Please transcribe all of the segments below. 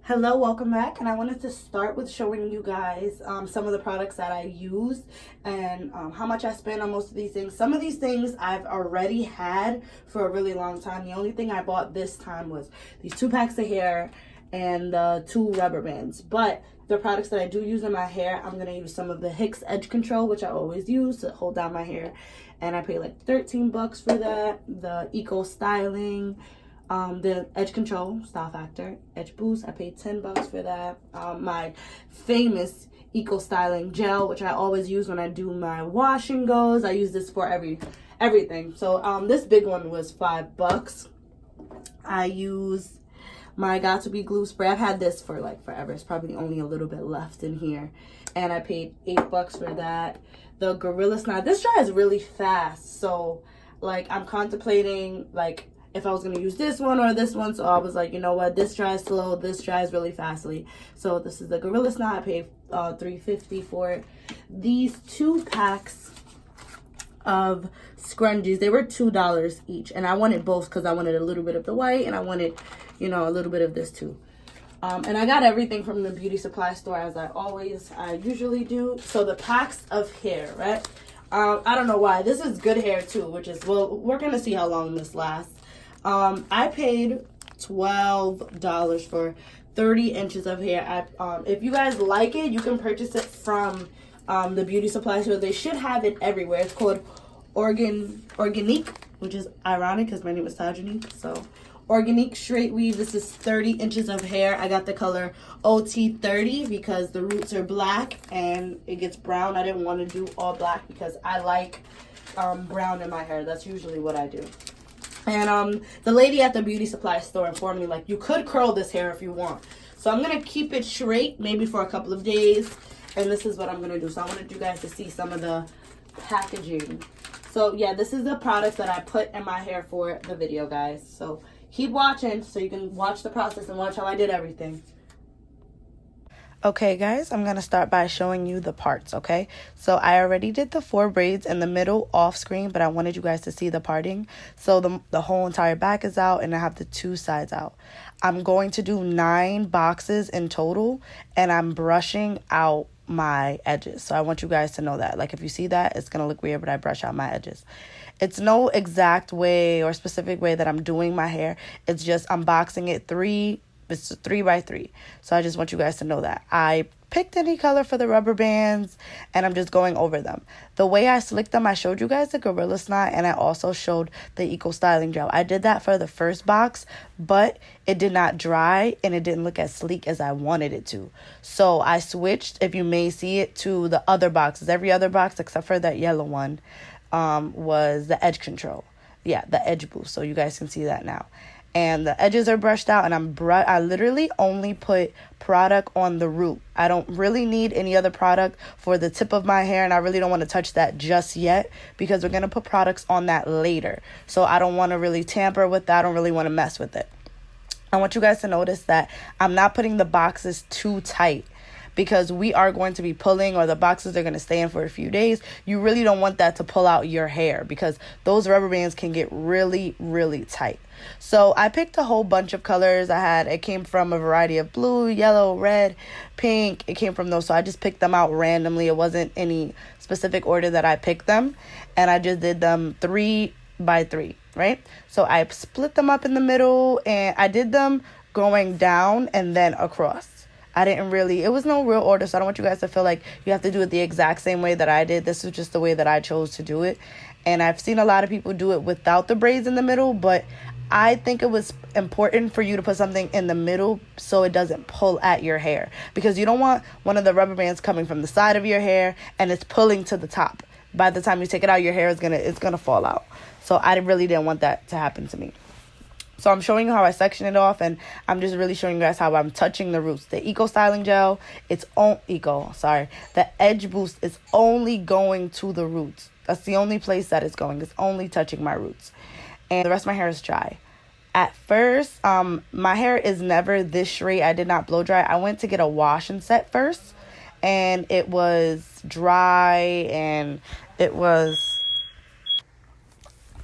Hello, welcome back, and I wanted to start with showing you guys some of the products that I use and how much I spend on most of these things. Some of these things I've already had for a really long time. The only thing I bought this time was these 2 packs of hair and the 2 rubber bands. But the products that I do use in my hair, I'm going to use some of the Hicks Edge Control, which I always use to hold down my hair. And I pay like 13 bucks for that. The Eco Styling, the Edge Control Style Factor Edge Boost, I paid 10 bucks for that. My famous Eco Styling Gel, which I always use when I do my wash and goes. I use this for everything. So this big one was 5 bucks. I use my Got To Be glue spray. I've had this for like forever. It's probably only a little bit left in here, and I paid 8 bucks for that. The Gorilla Snot, this dries really fast, so like I'm contemplating like if I was going to use this one or this one. So I was like, you know what, this dries slow, this dries really fastly. So this is the Gorilla Snot. I paid $3.50 for it. These 2 packs of scrunchies, they were $2 each, and I wanted both because I wanted a little bit of the white and I wanted, you know, a little bit of this too. And I got everything from the beauty supply store, as I usually do. So the packs of hair, right? I don't know why. This is good hair too, which is, well, we're going to see how long this lasts. I paid $12 for 30 inches of hair. If you guys like it, you can purchase it from the beauty supply store. They should have it everywhere. It's called Organique, which is ironic because my name is Tajani. So Organique straight weave. This is 30 inches of hair. I got the color OT30 because the roots are black and it gets brown. I didn't want to do all black because I like brown in my hair. That's usually what I do. And the lady at the beauty supply store informed me, like, you could curl this hair if you want. So I'm going to keep it straight maybe for a couple of days. And this is what I'm going to do. So I wanted you guys to see some of the packaging. So yeah, this is the products that I put in my hair for the video, guys. So keep watching so you can watch the process and watch how I did everything. Okay, guys, I'm going to start by showing you the parts, okay? So I already did the 4 braids in the middle off screen, but I wanted you guys to see the parting. So the whole entire back is out, and I have the 2 sides out. I'm going to do 9 boxes in total, and I'm brushing out my edges. So I want you guys to know that. Like, if you see that, it's going to look weird, but I brush out my edges. It's no exact way or specific way that I'm doing my hair. It's just I'm boxing it 3. It's 3 by 3. So I just want you guys to know that. I picked any color for the rubber bands and I'm just going over them. The way I slicked them, I showed you guys the Gorilla Snot and I also showed the Eco Styling Gel. I did that for the first box, but it did not dry and it didn't look as sleek as I wanted it to. So I switched, if you may see it, to the other boxes. Every other box except for that yellow one was the Edge Control. Yeah, the Edge Boost. So you guys can see that now. And the edges are brushed out, and I literally only put product on the root. I don't really need any other product for the tip of my hair, and I really don't want to touch that just yet because we're going to put products on that later. So I don't want to really tamper with that. I don't really want to mess with it. I want you guys to notice that I'm not putting the boxes too tight, because we are going to be pulling, or the boxes are going to stay in for a few days. You really don't want that to pull out your hair because those rubber bands can get really, really tight. So I picked a whole bunch of colors. It came from a variety of blue, yellow, red, pink. It came from those. So I just picked them out randomly. It wasn't any specific order that I picked them. And I just did them 3 by 3, right? So I split them up in the middle and I did them going down and then across. It was no real order, so I don't want you guys to feel like you have to do it the exact same way that I did. This is just the way that I chose to do it. And I've seen a lot of people do it without the braids in the middle, but I think it was important for you to put something in the middle so it doesn't pull at your hair. Because you don't want one of the rubber bands coming from the side of your hair and it's pulling to the top. By the time you take it out, your hair is gonna fall out. So I really didn't want that to happen to me. So I'm showing you how I section it off, and I'm just really showing you guys how I'm touching the roots. The Eco Styling Gel, the Edge Boost is only going to the roots. That's the only place that it's going. It's only touching my roots. And the rest of my hair is dry. At first, my hair is never this straight. I did not blow dry. I went to get a wash and set first, and it was dry, and it was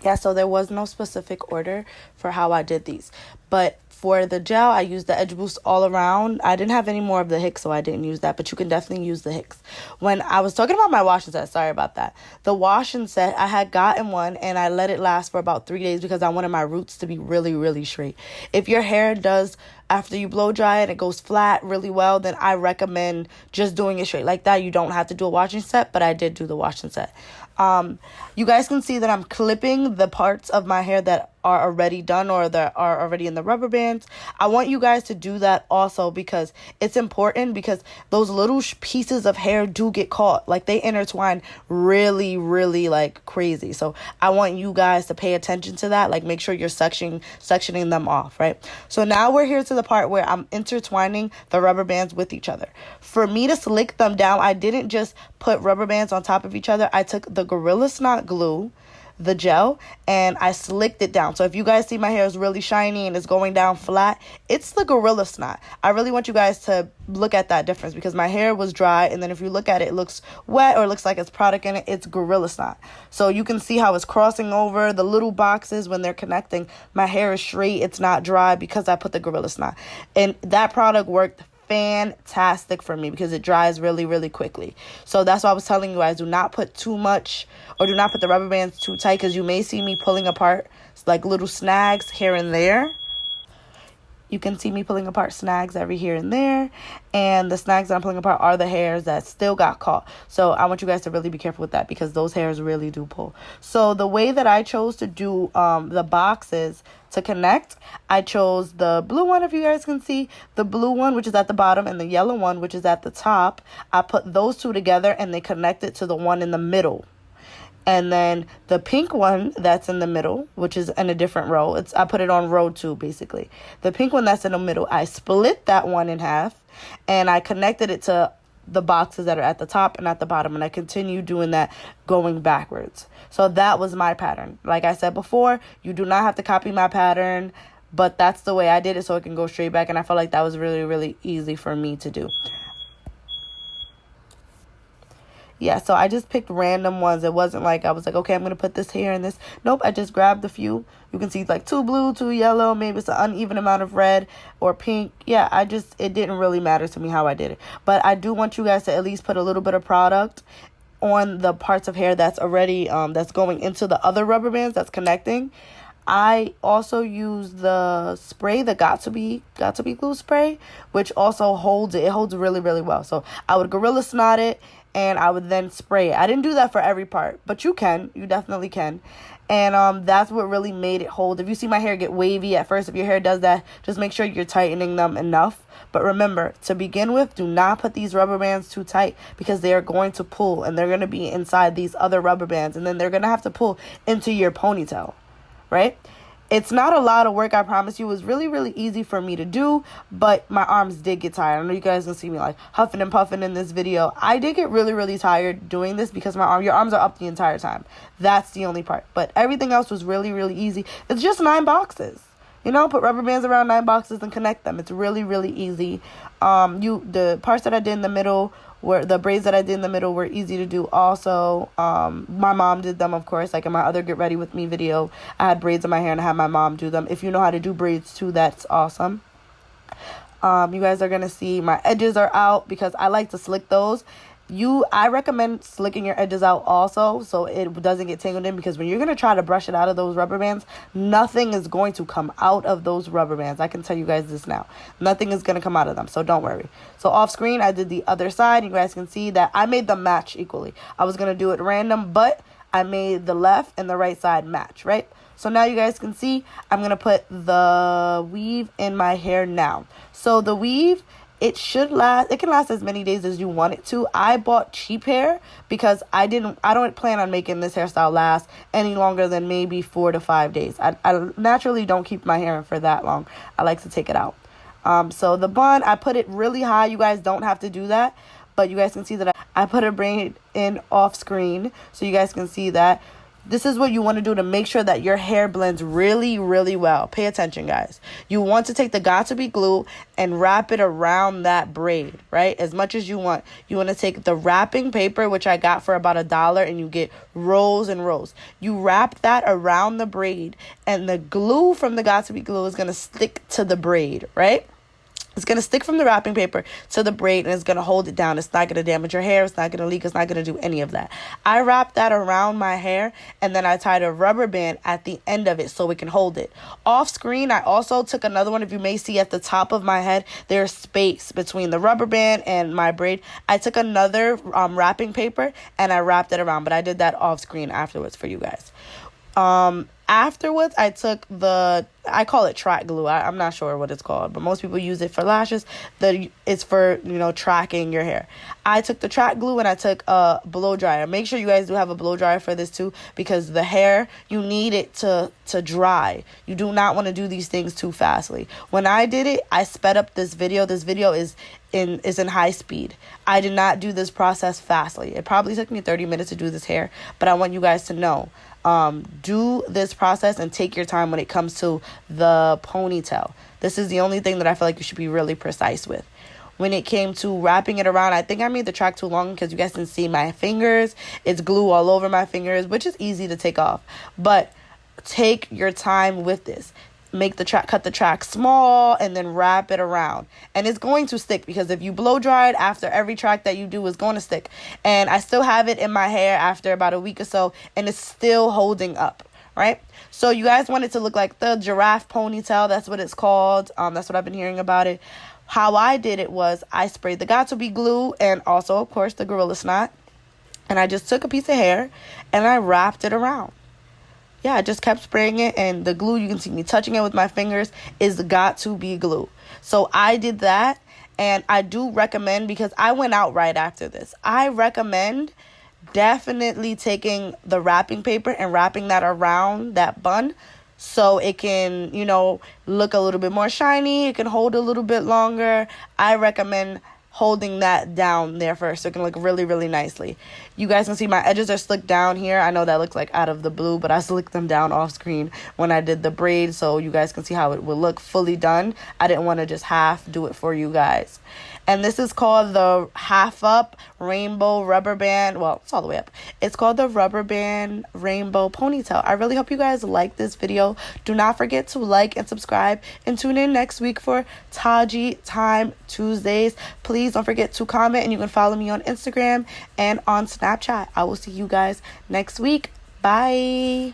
Yeah, so there was no specific order for how I did these. But for the gel, I used the Edge Boost all around. I didn't have any more of the Hicks, so I didn't use that. But you can definitely use the Hicks. When I was talking about my washing set, sorry about that. The washing set, I had gotten one and I let it last for about 3 days because I wanted my roots to be really, really straight. If your hair does, after you blow dry it, it goes flat really well, then I recommend just doing it straight like that. You don't have to do a washing set, but I did do the washing set. You guys can see that I'm clipping the parts of my hair that are already done or that are already in the rubber bands. I want you guys to do that also because it's important, because those little pieces of hair do get caught. Like, they intertwine really, really like crazy. So I want you guys to pay attention to that. Like, make sure you're sectioning them off, right? So now we're here to the part where I'm intertwining the rubber bands with each other. For me to slick them down, I didn't just put rubber bands on top of each other. I took the Gorilla Snot glue, the gel, and I slicked it down. So if you guys see my hair is really shiny and it's going down flat, it's the Gorilla Snot. I really want you guys to look at that difference, because my hair was dry, and then if you look at it, it looks wet or it looks like it's product in it. It's Gorilla Snot. So you can see how it's crossing over the little boxes when they're connecting. My hair is straight, it's not dry, because I put the Gorilla Snot. And that product worked fantastic for me because it dries really, really quickly. So that's why I was telling you guys, do not put too much, or do not put the rubber bands too tight, because you may see me pulling apart like little snags here and there. You can see me pulling apart snags every here and there. And the snags that I'm pulling apart are the hairs that still got caught. So I want you guys to really be careful with that, because those hairs really do pull. So the way that I chose to do the boxes to connect, I chose the blue one, if you guys can see. The blue one, which is at the bottom, and the yellow one, which is at the top. I put those two together and they connected to the one in the middle. And then the pink one that's in the middle, which is in a different row, I put it on row 2, basically. The pink one that's in the middle, I split that one in half, and I connected it to the boxes that are at the top and at the bottom, and I continue doing that going backwards. So that was my pattern. Like I said before, you do not have to copy my pattern, but that's the way I did it, so it can go straight back, and I felt like that was really, really easy for me to do. Yeah, so I just picked random ones. It wasn't like I was like, okay, I'm going to put this here and this. Nope, I just grabbed a few. You can see like 2 blue, 2 yellow. Maybe it's an uneven amount of red or pink. Yeah, it didn't really matter to me how I did it. But I do want you guys to at least put a little bit of product on the parts of hair that's already, that's going into the other rubber bands that's connecting. I also use the spray, the Got to Be glue spray, which also holds it. It holds really, really well. So I would Gorilla Snot it, and I would then spray it. I didn't do that for every part, but you definitely can. And that's what really made it hold. If you see my hair get wavy at first, if your hair does that, just make sure you're tightening them enough. But remember, to begin with, do not put these rubber bands too tight, because they are going to pull, and they're going to be inside these other rubber bands, and then they're going to have to pull into your ponytail, right? It's not a lot of work, I promise you. It was really, really easy for me to do, but my arms did get tired. I know you guys can see me like huffing and puffing in this video. I did get really, really tired doing this because your arms are up the entire time. That's the only part. But everything else was really, really easy. It's just 9 boxes. Put rubber bands around 9 boxes and connect them. It's really, really easy. The parts that I did in the middle, the braids that I did in the middle were easy to do also. My mom did them, of course. Like in my other Get Ready With Me video, I had braids in my hair and I had my mom do them. If you know how to do braids too, that's awesome. You guys are going to see my edges are out because I like to slick those. I recommend slicking your edges out also so it doesn't get tangled in, because when you're going to try to brush it out of those rubber bands, nothing is going to come out of those rubber bands. I can tell you guys this now. Nothing is going to come out of them, so don't worry. So off screen, I did the other side. You guys can see that I made them match equally. I was going to do it random, but I made the left and the right side match, right? So now you guys can see I'm going to put the weave in my hair now. So the weave, it can last as many days as you want it to. I bought cheap hair because I don't plan on making this hairstyle last any longer than maybe 4 to 5 days. I naturally don't keep my hair in for that long. I like to take it out. So the bun, I put it really high. You guys don't have to do that, but you guys can see that I put a braid in off screen, so you guys can see that. This is what you want to do to make sure that your hair blends really, really well. Pay attention, guys. You want to take the Got2b glue and wrap it around that braid, right? As much as you want. You want to take the wrapping paper, which I got for about $1, and you get rolls and rolls. You wrap that around the braid, and the glue from the Got2b glue is going to stick to the braid, right? It's going to stick from the wrapping paper to the braid, and it's going to hold it down. It's not going to damage your hair. It's not going to leak. It's not going to do any of that. I wrapped that around my hair, and then I tied a rubber band at the end of it so it can hold it. Off screen, I also took another one. If you may see at the top of my head, there's space between the rubber band and my braid. I took another wrapping paper, and I wrapped it around, but I did that off screen afterwards for you guys. Afterwards, I took I call it track glue. I'm not sure what it's called, but most people use it for lashes. It's for, tracking your hair. I took the track glue and I took a blow dryer. Make sure you guys do have a blow dryer for this too, because the hair, you need it to dry. You do not want to do these things too fastly. When I did it, I sped up this video. This video is in high speed. I did not do this process fastly. It probably took me 30 minutes to do this hair, but I want you guys to know, do this process and take your time when it comes to the ponytail. This is the only thing that I feel like you should be really precise with. When it came to wrapping it around, I think I made the track too long because you guys can see my fingers. It's glue all over my fingers, which is easy to take off. But take your time with this. Cut the track small, and then wrap it around. And it's going to stick, because if you blow dry it after every track that you do, it's going to stick. And I still have it in my hair after about a week or so, and it's still holding up, right? So you guys want it to look like the giraffe ponytail. That's what it's called. That's what I've been hearing about it. How I did it was I sprayed the Got2b glue and also, of course, the Gorilla Snot. And I just took a piece of hair and I wrapped it around. Yeah, I just kept spraying it, and the glue, you can see me touching it with my fingers, is the Got2b glue. So I did that, and I do recommend, because I went out right after this, I recommend definitely taking the wrapping paper and wrapping that around that bun so it can, look a little bit more shiny. It can hold a little bit longer. I recommend holding that down there first so it can look really, really nicely. You guys can see my edges are slicked down here. I know that looks like out of the blue, but I slicked them down off screen when I did the braid so you guys can see how it will look fully done. I didn't want to just half do it for you guys. And this is called the half up rainbow rubber band. Well, it's all the way up. It's called the rubber band rainbow ponytail. I really hope you guys like this video. Do not forget to like and subscribe, and tune in next week for Taji Time Tuesdays. Please don't forget to comment, and you can follow me on Instagram and on Snapchat. I will see you guys next week. Bye.